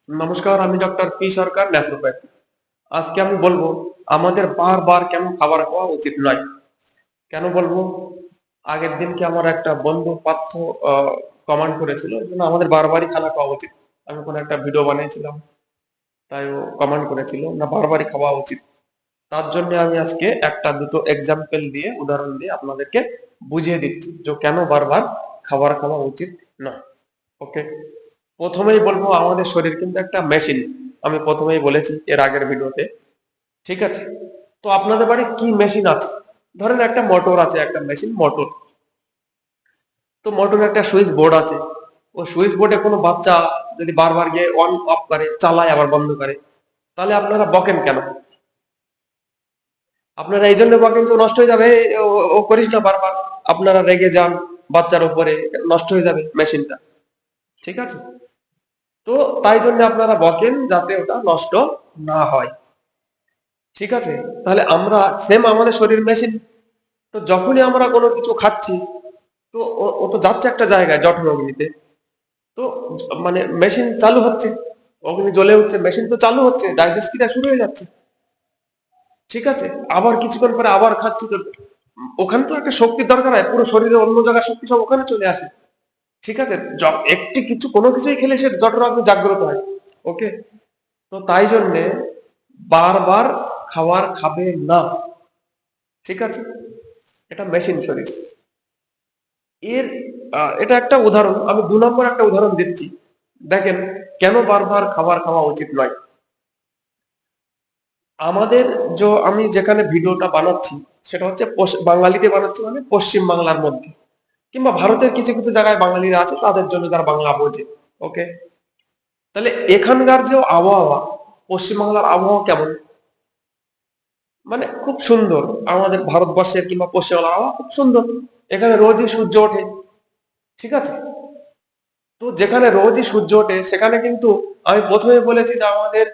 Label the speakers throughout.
Speaker 1: নমস্কার, আমি doctor P সরকার, naturopathy. আজকে আমি বলবো আমাদের বারবার কেন খাবার খাওয়া উচিত নয়। কেন বলবো? আগের দিনকে আমার একটা বন্ধু পার্থ কমেন্ট করেছিল যে না, আমাদের বারবারই খানা খাওয়া উচিত। আমি কোনো একটা ভিডিও বানিয়েছিলাম, তাই ও কমেন্ট করেছিল না বারবারই খাওয়া উচিত। তার জন্য আমি আজকে একটা দুটো এক্সাম্পল দিয়ে, উদাহরণ দিয়ে আপনাদেরকে বুঝিয়ে দিচ্ছি যে কেন বারবার খাবার খাওয়া উচিত নয়। ওকে, প্রথমেই বলবো আমাদের শরীর কিন্তু একটা মেশিন। আমি প্রথমেই বলেছি এর আগের ভিডিওতে, ঠিক আছে? তো আপনাদের বাড়ি কি মেশিন আছে? ধরেন একটা মোটর আছে, একটা মেশিন মোটর। তো মোটরের একটা সুইচ বোর্ড আছে। ও সুইচ বোর্ডে কোনো বাচ্চা যদি বারবার গিয়ে অন অফ করে, চালায় আবার বন্ধ করে, তাহলে আপনারা বকেন কেন? আপনারা এই জন্য বকেন যে ও নষ্ট হয়ে যাবে, ও ও করিস না বারবার। আপনারা রেগে যান বাচ্চার উপরে, নষ্ট হয়ে যাবে মেশিনটা, ঠিক আছে? তো তাই জন্য আপনারা বকেন যাতে ওটা নষ্ট না হয়, ঠিক আছে? তাহলে আমরা সেম, আমাদের শরীর মেশিন। তো যখনই আমরা কোনো কিছু খাচ্ছি, তো ও তো যাচ্ছে একটা জায়গায় জঠর অগ্নিতে। তো মানে মেশিন চালু হচ্ছে, অগ্নি জ্বলে উঠছে, মেশিন তো চালু হচ্ছে, ডাইজেস্ট ক্রিয়া শুরু হয়ে যাচ্ছে, ঠিক আছে? আবার কিছুক্ষণ পরে আবার খাচ্ছি, তো ওখানে তো একটা শক্তির দরকার হয়, পুরো শরীরে অন্য জায়গার শক্তি সব ওখানে চলে আসে, ঠিক আছে? একটি কিছু কোনো কিছুই খেলে সে জঠর অগ্নি জাগ্রত হয়। ওকে, তো তাই জন্যে বারবার খাবার খাবে না, ঠিক আছে? এটা মেশিন শরীর। এর এটা একটা উদাহরণ। আমি 2 নম্বর একটা উদাহরণ দিচ্ছি, দেখেন কেন বারবার খাবার খাওয়া উচিত নয়। আমাদের আমি যেখানে ভিডিওটা বানাচ্ছি, সেটা হচ্ছে বাঙালিতে বানাচ্ছি, মানে পশ্চিম বাংলার মধ্যে, কিংবা ভারতের কিছু কিছু জায়গায় বাঙালিরা আছে, তাদের জন্য যারা বাংলা বোঝে। ওকে, তাহলে এখানকার যে আবহাওয়া, পশ্চিম বাংলার আবহাওয়া কেমন? মানে খুব সুন্দর। আমাদের ভারতবর্ষের কিংবা পশ্চিমবাংলার আবহাওয়া খুব সুন্দর। এখানে রোজই সূর্য ওঠে, ঠিক আছে? তো যেখানে রোজই সূর্য ওঠে, সেখানে কিন্তু আমি প্রথমে বলেছি যে আমাদের,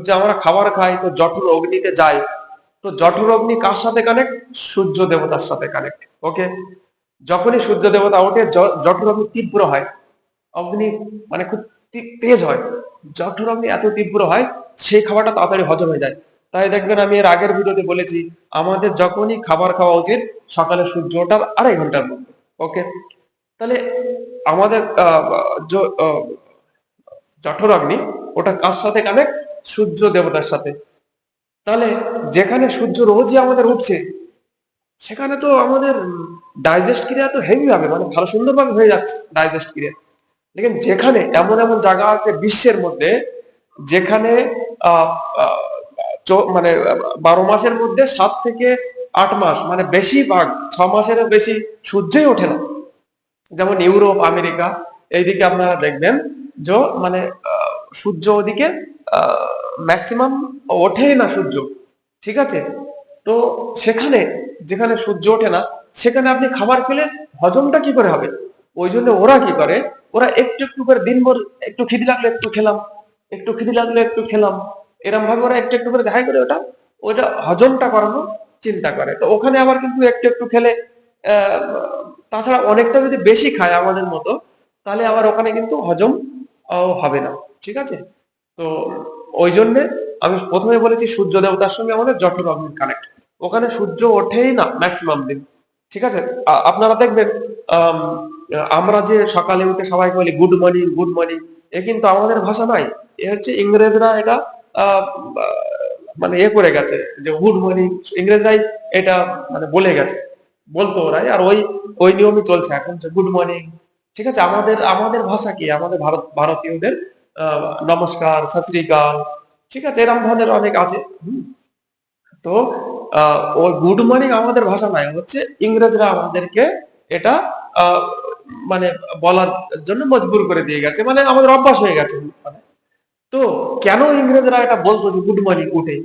Speaker 1: যে আমরা খাবার খাই তো জঠর অগ্নিতে যাই। তো জঠর অগ্নি কার সাথে কানেক্ট? সূর্য দেবতার সাথে কানেক্ট। ওকে, যখনই সূর্য দেবতা ওঠে, জঠর অগ্নি তীব্র হয়। অগ্নি মানে খুব তেজ হয়। জঠর অগ্নি এত তীব্র হয়, সেই খাবারটা তাড়াতাড়ি হজম হয়ে যায়। তাই দেখবেন আমি এর আগের ভিডিওতে বলেছি আমাদের যখনই খাবার খাওয়া উচিত সকালে সূর্য ওঠার 2.5 ঘন্টার মধ্যে। ওকে, তাহলে আমাদের জঠর অগ্নি, ওটা কার সাথে কানেক্ট? সূর্য দেবতার সাথে। তাহলে যেখানে সূর্য রোজই আমাদের উঠছে, সেখানে তো আমাদের ডাইজেস্ট ক্রিয়া তো হেভি হবে, মানে ভালো সুন্দরভাবে হয়ে যাচ্ছে ডাইজেস্ট ক্রিয়া। দেখেন যেখানে এমন এমন জায়গা আছে বিশ্বের মধ্যে, যেখানে আহ আহ, মানে 12 মাসের মধ্যে 7 থেকে 8 মাস, মানে বেশিরভাগ 6 মাসেরও বেশি সূর্যই ওঠে না। যেমন ইউরোপ, আমেরিকা, এইদিকে আপনারা দেখবেন যে মানে সূর্য ওদিকে ম্যাক্সিমাম ওঠেই না সূর্য, ঠিক আছে? তো সেখানে, যেখানে সূর্য ওঠে না, সেখানে আপনি খাবার খেলে হজমটা কি করে হবে? ওই জন্য ওরা কি করে, ওরা একটু একটু করে দিনভর, একটু খিদে লাগলে একটু খেলাম, একটু খিদে লাগলে একটু খেলাম, এরকম ভাবে ওরা একটু একটু করে যাই করে ওটা, ওইটা হজমটা করানো চিন্তা করে। তো ওখানে আবার কিন্তু একটু একটু খেলে, আহ তাছাড়া অনেকটা যদি বেশি খায় আমাদের মতো, তাহলে আবার ওখানে কিন্তু হজম হবে না, ঠিক আছে? তো ওই জন্যে আমি প্রথমে বলেছি সূর্য দেবতার সঙ্গে আমাদের জঠর অগ্নির কানেক্ট। ওখানে সূর্য ওঠেই না ম্যাক্সিমাম দিন, ঠিক আছে? আপনারা দেখবেন আম, আমরা যে সকালে উঠে সবাই বলি গুড মর্নিং, গুড মর্নিং, এ কিন্তু আমাদের ভাষা নয়। এ হচ্ছে ইংরেজরা এটা আহ, মানে করে গেছে যে গুড মর্নিং, ইংরেজরাই এটা মানে বলে গেছে, বলতো ওরাই, আর ওই ওই নিয়মই চলছে এখন যে গুড মর্নিং, ঠিক আছে? আমাদের আমাদের ভাষা কি, আমাদের ভারতীয়দের নমস্কার, সত শ্রী আকাল, ঠিক আছে, এরকম ধরনের অনেক আছে। তো ওই গুড মর্নিং আমাদের ভাষা নয়, হচ্ছে ইংরেজরা আমাদেরকে এটা আহ, মানে বলার জন্য মজবুর করে দিয়ে গেছে, মানে আমাদের অভ্যাস হয়ে গেছে। মানে তো কেন ইংরেজরা এটা বলতো যে গুড মর্নিং উঠে?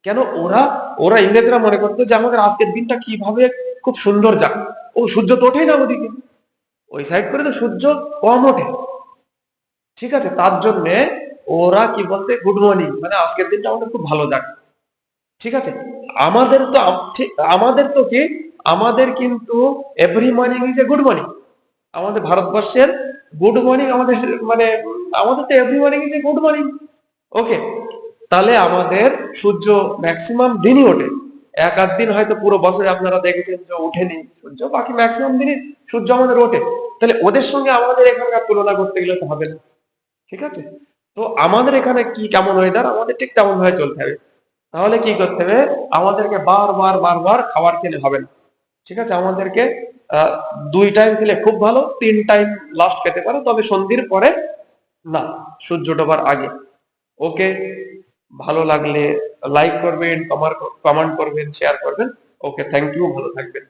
Speaker 1: কেন ওরা ওরা ইংরেজরা মনে করতো যে আমাদের আজকের দিনটা কিভাবে খুব সুন্দর যাক। ও সূর্য তো ওঠেই না ওদিকে, ওই সাইড করে তো সূর্য কম ওঠে, ঠিক আছে? তার জন্য ওরা কি বলতে গুড মর্নিং, মানে আজকের দিনটা আমাদের খুব ভালো যাক, ঠিক আছে? আমাদের তো ঠিক আমাদের তো কি, আমাদের কিন্তু every morning is a good morning. আমাদের ভারতবর্ষের গুড মর্নিং আমাদের, মানে আমাদের তো every morning is a good morning. Okay, তাহলে আমাদের সূর্য ম্যাক্সিমাম দিনই ওঠে। এক আধ দিন হয়তো পুরো বছরে আপনারা দেখেছেন যে ওঠেনি সূর্য, বাকি ম্যাক্সিমাম দিনই সূর্য আমাদের ওঠে। তাহলে ওদের সঙ্গে আমাদের এখানকার তুলনা করতে গেলে তো হবে না, ঠিক আছে? তো আমাদের এখানে কি কেমন ওয়েদার, আমাদের ঠিক তেমন ভাবে চলতে হবে। তাহলে কি করতে হবে, আমাদেরকে বারবার বারবার খাবার খেলে হবে না, ঠিক আছে? আমাদেরকে আহ 2 টাইম খেলে খুব ভালো, 3 টাইম লাস্ট খেতে পারো, তবে সন্ধির পরে না, সূর্য ডোবার আগে। ওকে, ভালো লাগলে লাইক করবেন, কমেন্ট করবেন, শেয়ার করবেন। ওকে, থ্যাংক ইউ, ভালো থাকবেন।